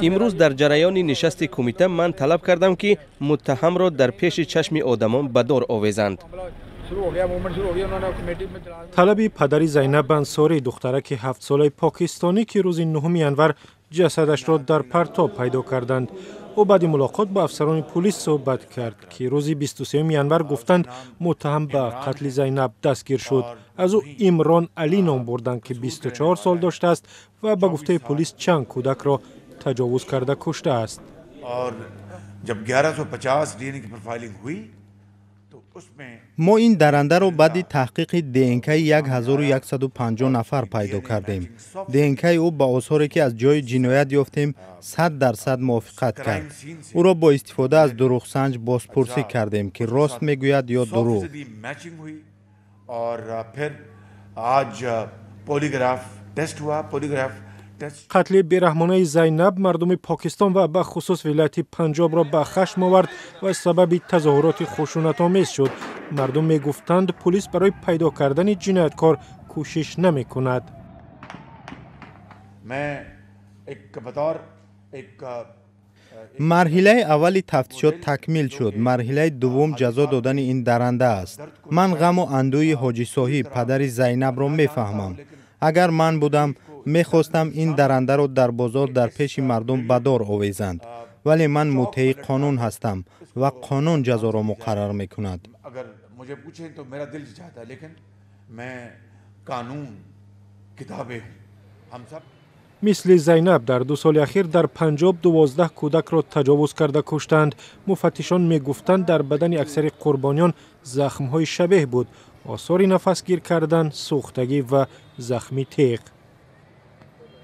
امروز در جریان نشست کمیته من طلب کردم که متهم را در پیش چشم آدمان به دار آویزند. طلب پدر زینب انصاری دخترک 7 ساله پاکستانی که روز 9 انور جسدش را در پرتاب پیدا کردند. او بعد ملاقات با افسران پلیس صحبت کرد که روز 23 انور گفتند متهم به قتل زینب دستگیر شد. از او عمران علی نام بردند که 24 سال داشته است و به گفته پلیس چند کودک را تجاوز کرده کشته است. ما این درنده را بعد تحقیق دی 1150 نفر پیدا کردیم. دی او با آثاری که از جای جنایت یافتیم 100% موافقت کرد. او را با استفاده از دروغ سنج بازپرسی کردیم که راست میگوید یا دروغ. قتل بیرحمانه زینب مردم پاکستان و به خصوص ولایت پنجاب را به خشم آورد و سبب تظاهرات خشونت‌آمیز شد. مردم می گفتند پلیس برای پیدا کردن جنایتکار کوشش نمی کند. مرحله اول تفتیشات تکمیل شد. مرحله دوم جزا دادن این درنده است. من غم و اندوی حاجی صاحب پدر زینب را میفهمم. اگر من بودم میخواستم این درنده را در بازار در پیش مردم به دار آویزند، ولی من مطیع قانون هستم و قانون جزا را مقرر میکند. مثل زینب در 2 سال اخیر در پنجاب 12 کودک را تجاوز کرده کشتند. مفتشان می گفتند در بدن اکثر قربانیان زخم‌های شبیه بود، آثار نفس گیر کردن، سوختگی و زخمی تیغ.